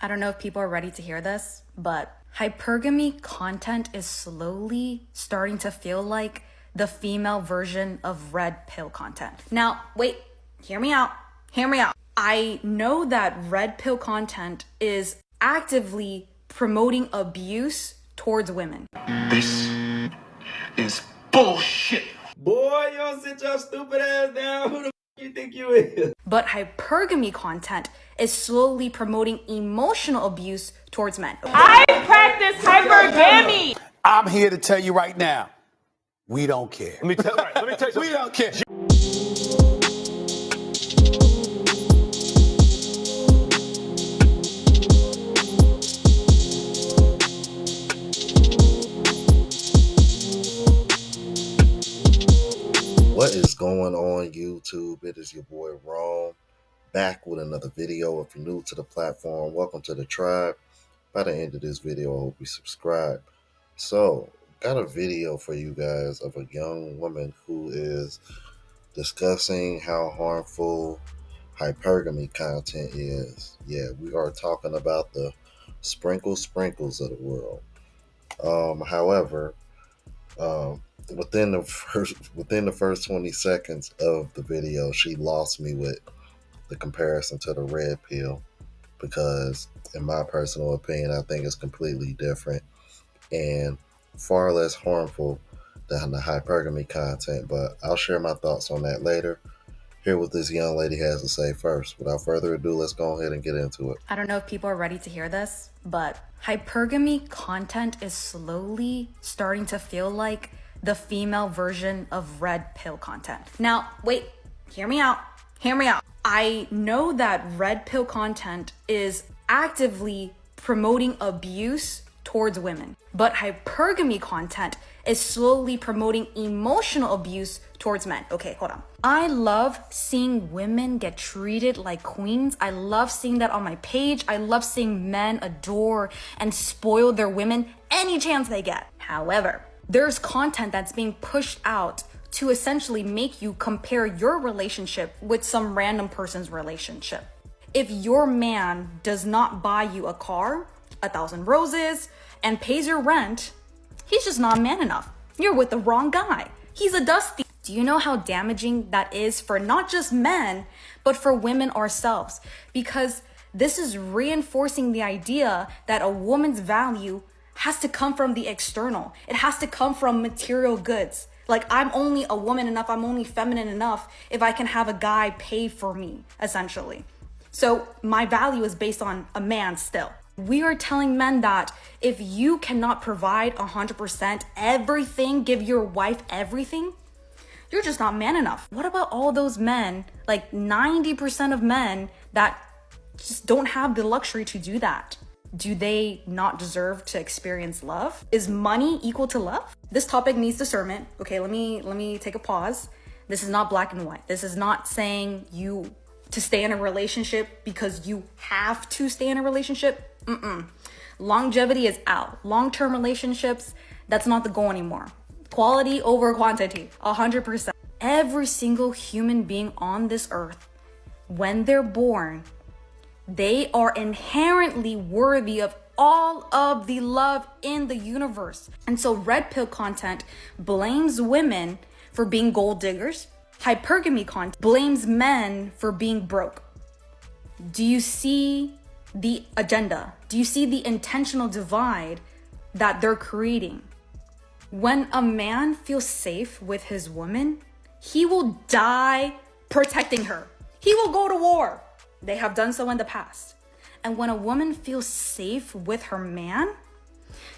I don't know if people are ready to hear this, but hypergamy content is slowly starting to feel like the female version of red pill content. Now, wait, hear me out. Hear me out. I know that red pill content is actively promoting abuse towards women. This is bullshit. Boy, you don't sit your stupid ass down. Who the you think you is? But hypergamy content is slowly promoting emotional abuse towards men. I practice hypergamy. I'm here to tell you right now, we don't care. Let me tell you something. We don't care. What is going on YouTube? It is your boy Rome, back with another video. If you're new to the platform, welcome to the tribe. By the end of this video, I hope you subscribe. So, got a video for you guys of a young woman who is discussing how harmful hypergamy content is. Yeah, we are talking about the sprinkles of the world. However, within the first 20 seconds of the video, she lost me with the comparison to the red pill, because in my personal opinion, I think it's completely different and far less harmful than the hypergamy content. But I'll share my thoughts on that later. Hear what this young lady has to say first. Without further ado, let's go ahead and get into it. I don't know if people are ready to hear this, but hypergamy content is slowly starting to feel like the female version of red pill content. Now, wait, hear me out. Hear me out. I know that red pill content is actively promoting abuse towards women, but hypergamy content is slowly promoting emotional abuse towards men. Okay, hold on. I love seeing women get treated like queens. I love seeing that on my page. I love seeing men adore and spoil their women any chance they get. However, there's content that's being pushed out to essentially make you compare your relationship with some random person's relationship. If your man does not buy you a car, 1,000 roses, and pays your rent, he's just not man enough. You're with the wrong guy. He's a dusty. Do you know how damaging that is for not just men, but for women ourselves? Because this is reinforcing the idea that a woman's value has to come from the external. It has to come from material goods. Like, I'm only a woman enough, I'm only feminine enough if I can have a guy pay for me, essentially. So my value is based on a man still. We are telling men that if you cannot provide 100% everything, give your wife everything, you're just not man enough. What about all those men, like 90% of men that just don't have the luxury to do that? Do they not deserve to experience love? Is money equal to love? This topic needs discernment. Okay, let me take a pause. This is not black and white. This is not saying you to stay in a relationship because you have to stay in a relationship. Longevity is out. Long-term relationships, that's not the goal anymore. Quality over quantity, 100%. Every single human being on this earth, when they're born, they are inherently worthy of all of the love in the universe. And so red pill content blames women for being gold diggers. Hypergamy content blames men for being broke. Do you see the agenda? Do you see the intentional divide that they're creating? When a man feels safe with his woman, he will die protecting her. He will go to war. They have done so in the past. And when a woman feels safe with her man,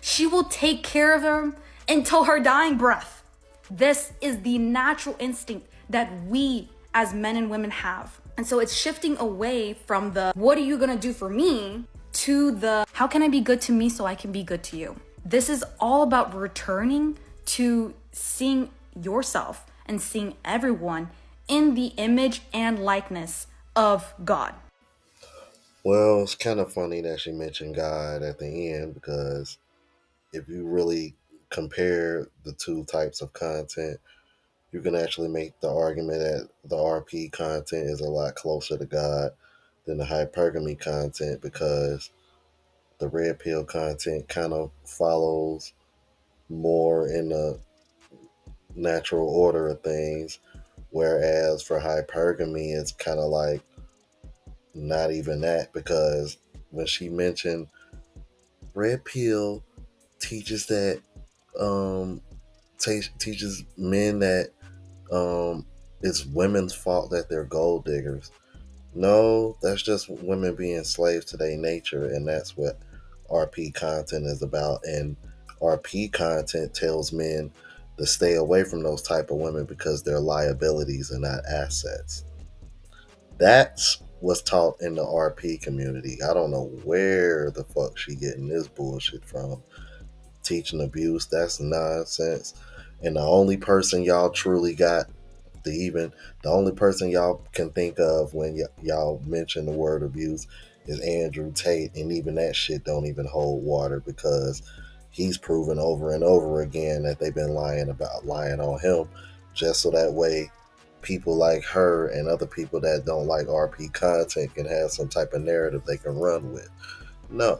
she will take care of him until her dying breath. This is the natural instinct that we as men and women have. And so it's shifting away from the, what are you gonna do for me, to the, how can I be good to me so I can be good to you? This is all about returning to seeing yourself and seeing everyone in the image and likeness of God. Well, it's kind of funny that she mentioned God at the end, because if you really compare the two types of content, you can actually make the argument that the RP content is a lot closer to God than the hypergamy content, because The red pill content kind of follows more in the natural order of things, whereas for hypergamy, it's kind of like not even that, because when she mentioned red pill teaches that teaches men that it's women's fault that they're gold diggers. No, that's just women being slaves to their nature, and that's what RP content is about. And RP content tells men to stay away from those type of women because they're liabilities and not assets. That's what's taught in the RP community. I don't know where the fuck she getting this bullshit from. Teaching abuse, that's nonsense. And the only person y'all truly got the only person y'all can think of when y'all mention the word abuse is Andrew Tate, and even that shit don't even hold water, because he's proven over and over again that they've been lying on him, just so that way people like her and other people that don't like RP content can have some type of narrative they can run with. No,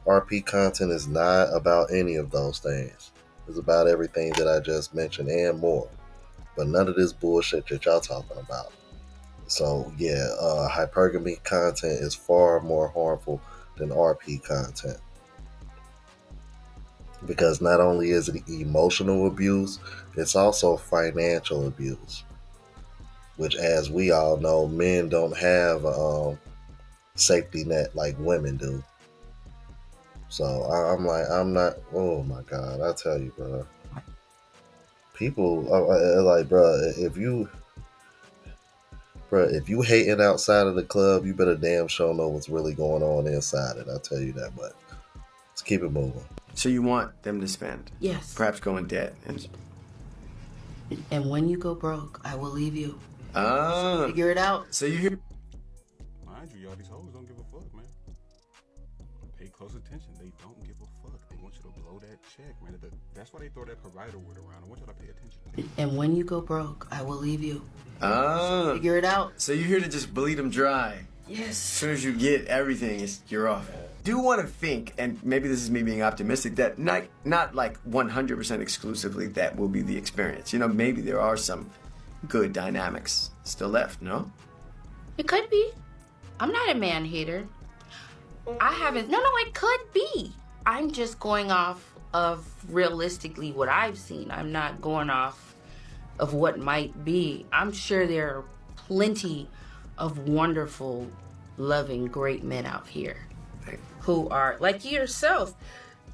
RP content is not about any of those things. It's about everything that I just mentioned and more, but none of this bullshit that y'all talking about. So yeah, hypergamy content is far more harmful than RP content, because not only is it emotional abuse, it's also financial abuse, which, as we all know, men don't have a safety net like women do. So I'm not. Oh my god, I tell you, bro. People are like, if you hating outside of the club, you better damn sure know what's really going on inside it. I tell you that much. Let's keep it moving. So you want them to spend? Yes. Perhaps go in debt And when you go broke, I will leave you. So Figure it out. So you hear? Mind you, y'all, these hoes don't give a fuck, man. Pay close attention. They don't give a fuck. They want you to blow that check, man. That's why they throw that provider word around. I want y'all to pay attention. And when you go broke, I will leave you. Figure it out. So you're here to just bleed them dry. Yes. As soon as you get everything, you're off. Do want to think, and maybe this is me being optimistic, that not like 100% exclusively that will be the experience. You know, maybe there are some good dynamics still left, no? It could be. I'm not a man hater. I haven't. No, it could be. I'm just going off of realistically what I've seen. I'm not going off of what might be. I'm sure there are plenty of wonderful, loving, great men out here who are like yourself,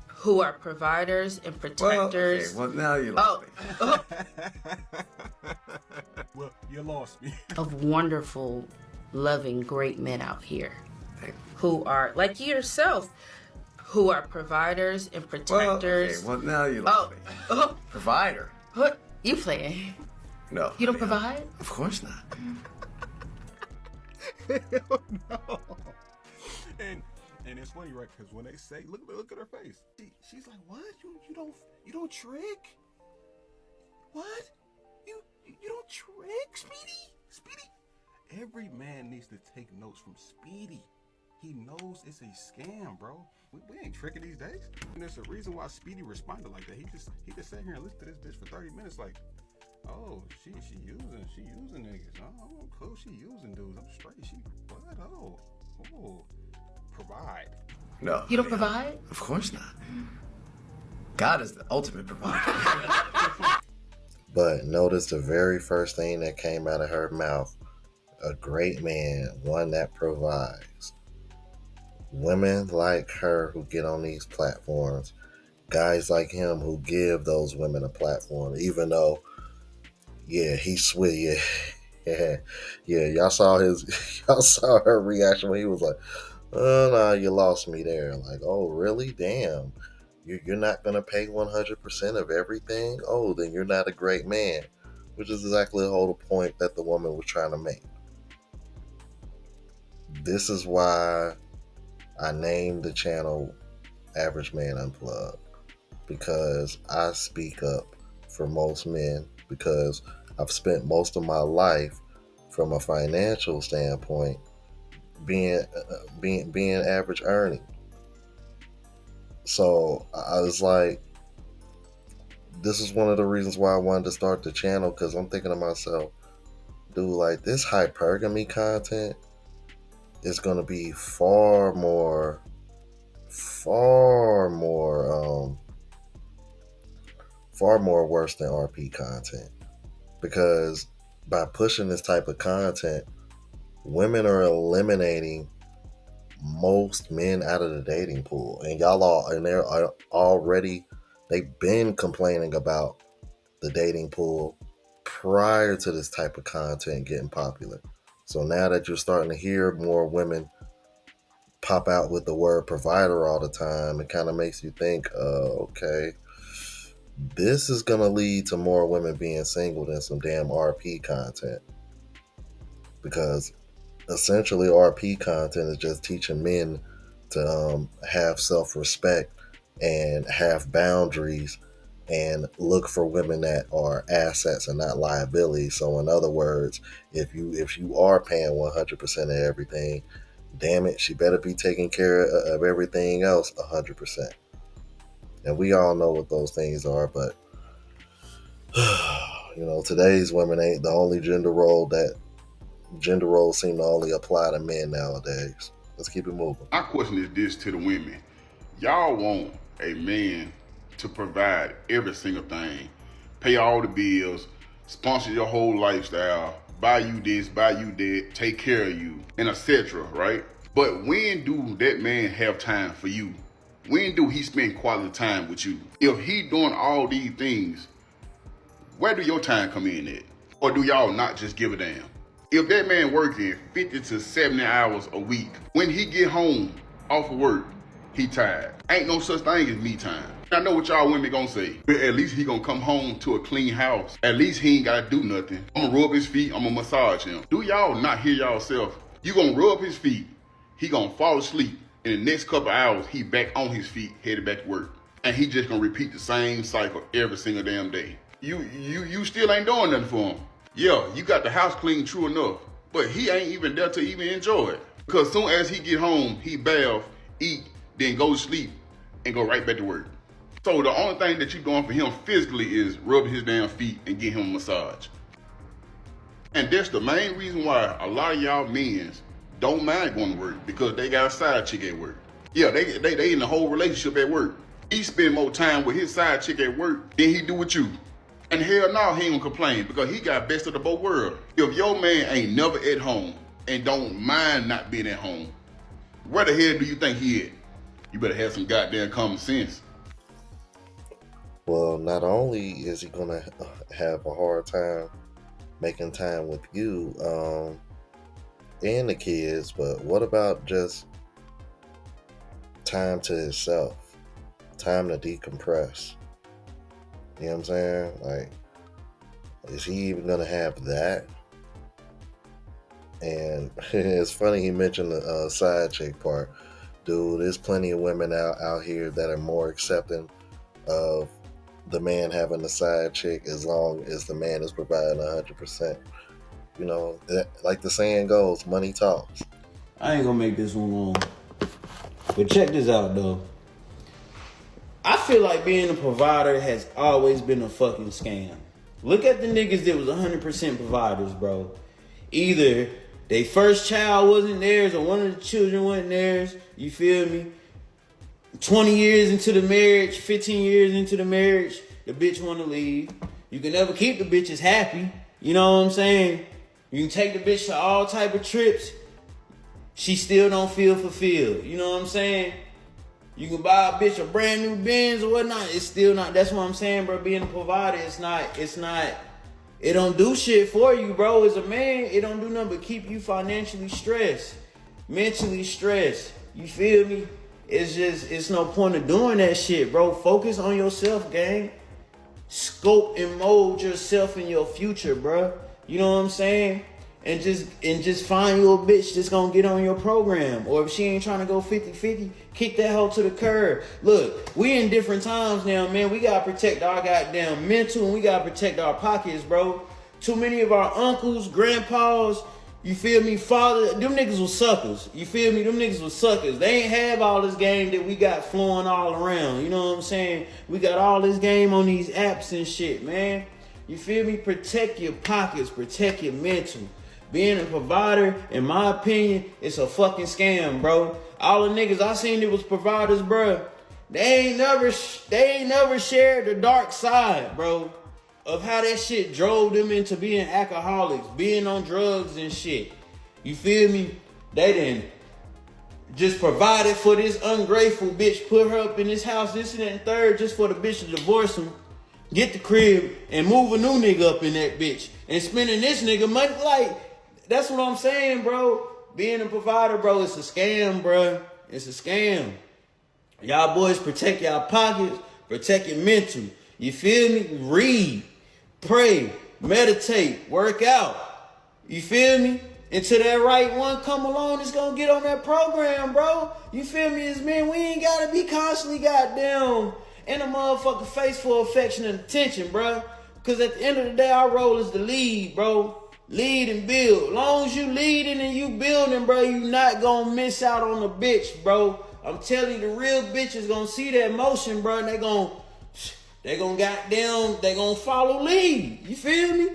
who are providers and protectors. Well, now you lost me. Well, you lost me. Of wonderful, loving, great men out here who are like yourself, who are providers and protectors. Well, now you lost me. Provider? What? You playing? No. You don't provide? Of course not. Hell no. And it's funny, right? Because when they say, look at her face. She's like, what? You don't trick? What? You don't trick, Speedy? Every man needs to take notes from Speedy. He knows it's a scam, bro. We ain't tricking these days. And there's a reason why Speedy responded like that. He just sat here and listened to this bitch for 30 minutes like, oh, she using niggas. Oh, cool, she using dudes. I'm straight. She what? Oh, provide. No. You don't provide? Of course not. God is the ultimate provider. But notice the very first thing that came out of her mouth: a great man, one that provides. Women like her who get on these platforms, guys like him who give those women a platform, even though, yeah, he's sweet. Yeah, y'all saw her reaction when he was like, oh, no, you lost me there. Like, oh, really? Damn. You're not going to pay 100% of everything? Oh, then you're not a great man. Which is exactly the whole point that the woman was trying to make. This is why I named the channel Average Man Unplugged. Because I speak up for most men. Because I've spent most of my life, from a financial standpoint, being average earning. So I was like, this is one of the reasons why I wanted to start the channel, because I'm thinking to myself, dude, like this hypergamy content is going to be far more worse than RP content, because by pushing this type of content, women are eliminating most men out of the dating pool, and they've been complaining about the dating pool prior to this type of content getting popular. So now that you're starting to hear more women pop out with the word provider all the time, it kind of makes you think, okay, this is going to lead to more women being single than some damn RP content. Because essentially RP content is just teaching men to have self-respect and have boundaries and look for women that are assets and not liabilities. So in other words, if you are paying 100% of everything, damn it, she better be taking care of everything else 100%. And we all know what those things are, but you know, today's women ain't the only gender roles seem to only apply to men nowadays. Let's keep it moving. My question is this to the women. Y'all want a man to provide every single thing, pay all the bills, sponsor your whole lifestyle, buy you this, buy you that, take care of you, and etc., right? But when do that man have time for you? When do he spend quality time with you? If he doing all these things, where do your time come in at? Or do y'all not just give a damn? If that man working 50 to 70 hours a week, when he get home off of work, he tired. Ain't no such thing as me time. I know what y'all women gonna say, but at least he gonna come home to a clean house. At least he ain't gotta do nothing. I'm gonna rub his feet, I'm gonna massage him. Do y'all not hear y'allself? You gonna rub his feet, he gonna fall asleep. In the next couple hours, he back on his feet, headed back to work. And he just gonna repeat the same cycle every single damn day. You still ain't doing nothing for him. Yeah, you got the house clean, true enough, but he ain't even there to even enjoy it. Because soon as he get home, he bath, eat, then go to sleep, and go right back to work. So the only thing that you doing for him physically is rub his damn feet and get him a massage. And that's the main reason why a lot of y'all men don't mind going to work, because they got a side chick at work. Yeah, they in the whole relationship at work. He spend more time with his side chick at work than he do with you. And hell no, he ain't gonna complain, because he got best of the both worlds. If your man ain't never at home and don't mind not being at home, where the hell do you think he at? You better have some goddamn common sense. Well, not only is he gonna have a hard time making time with you and the kids, but what about just time to himself, time to decompress? You know what I'm saying? Like, is he even gonna have that? And it's funny he mentioned the side chick part. Dude, there's plenty of women out here that are more accepting of the man having a side chick, as long as the man is providing 100%. You know, like the saying goes, money talks. I ain't gonna make this one long, but check this out though. I feel like being a provider has always been a fucking scam. Look at the niggas that was 100% providers, bro. Either they first child wasn't theirs, or one of the children wasn't theirs. You feel me? 20 years into the marriage, 15 years into the marriage, the bitch want to leave. You can never keep the bitches happy. You know what I'm saying? You can take the bitch to all type of trips. She still don't feel fulfilled. You know what I'm saying? You can buy a bitch a brand new Benz or whatnot. It's still not. That's what I'm saying, bro. Being a provider, it's not. It don't do shit for you, bro. As a man, it don't do nothing but keep you financially stressed, mentally stressed. You feel me? It's no point of doing that shit, bro. Focus on yourself, gang. Scope and mold yourself in your future, bro. You know what I'm saying? And just find you a bitch that's gonna get on your program. Or if she ain't trying to go 50-50, kick that hoe to the curb. Look, we in different times now, man. We gotta protect our goddamn mental, and we gotta protect our pockets, bro. Too many of our uncles, grandpas, You feel me? Father, them niggas was suckers. You feel me? Them niggas was suckers. They ain't have all this game that we got flowing all around. You know what I'm saying? We got all this game on these apps and shit, man. You feel me? Protect your pockets. Protect your mental. Being a provider, in my opinion, it's a fucking scam, bro. All the niggas I seen that was providers, bro, they ain't never shared the dark side, bro, of how that shit drove them into being alcoholics, being on drugs and shit. You feel me? They didn't just provided for this ungrateful bitch, put her up in this house, this and that and third, just for the bitch to divorce him, get the crib, and move a new nigga up in that bitch, and spending this nigga money. Like, that's what I'm saying, bro. Being a provider, bro, it's a scam, bro. It's a scam. Y'all boys protect y'all pockets, protect your mental. You feel me? Read, pray, meditate, work out. You feel me? Until that right one come along, it's gonna get on that program, bro. You feel me? As men, we ain't gotta be constantly goddamn in a motherfucker face for affection and attention, bro. Cause at the end of the day, our role is to lead, bro. Lead and build. As long as you leading and you building, bro, you not gonna miss out on the bitch, bro. I'm telling you, the real bitches gonna see that motion, bro, and they gonna follow lead. You feel me?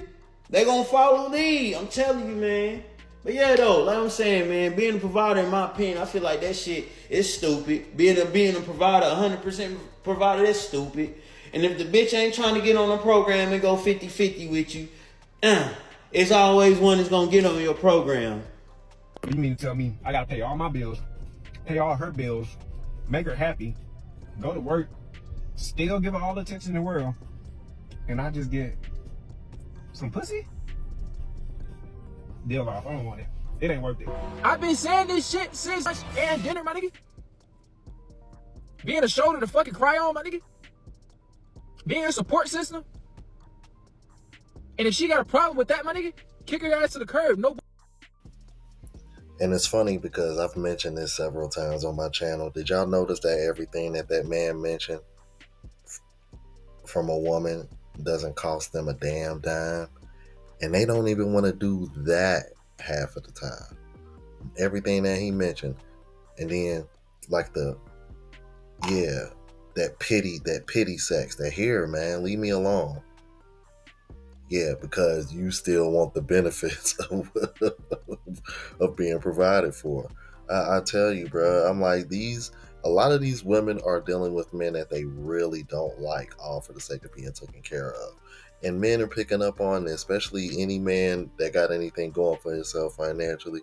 They gonna follow lead. I'm telling you, man. But yeah, though, like I'm saying, man, being a provider, in my opinion, I feel like that shit is stupid. Being a provider, 100% provider, that's stupid. And if the bitch ain't trying to get on the program and go 50-50 with you, it's always one that's gonna get on your program. You mean to tell me I gotta pay all my bills, pay all her bills, make her happy, go to work, still give her all the attention in the world, and I just get some pussy? Deal off. I don't want it. It ain't worth it. I've been saying this shit since lunch and dinner, my nigga. Being a shoulder to fucking cry on, my nigga. Being a support system. And if she got a problem with that, my nigga, kick her ass to the curb. No. And it's funny because I've mentioned this several times on my channel. Did y'all notice that everything that man mentioned from a woman doesn't cost them a damn dime? And they don't even want to do that half of the time. Everything that he mentioned. And then like that pity sex, that here, man, leave me alone. Yeah, because you still want the benefits of being provided for. I tell you, bro, I'm like, a lot of these women are dealing with men that they really don't like, all for the sake of being taken care of. And men are picking up on it, especially any man that got anything going for himself financially.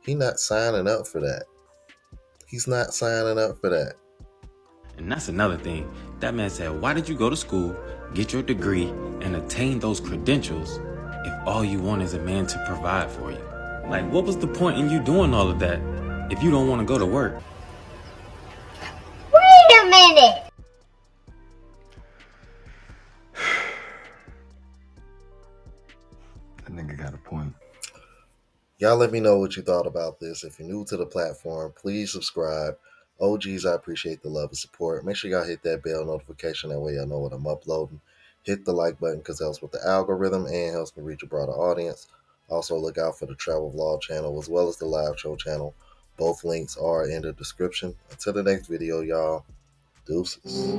He's not signing up for that. He's not signing up for that. And that's another thing. That man said, why did you go to school, get your degree, and attain those credentials if all you want is a man to provide for you? Like, what was the point in you doing all of that if you don't want to go to work? Wait a minute! That nigga got a point. Y'all let me know what you thought about this. If you're new to the platform, please subscribe. OGs, I appreciate the love and support. Make sure y'all hit that bell notification. That way y'all know what I'm uploading. Hit the like button because it helps with the algorithm and helps me reach a broader audience. Also, look out for the travel vlog channel as well as the live show channel. Both links are in the description. Until the next video, y'all. Deuces.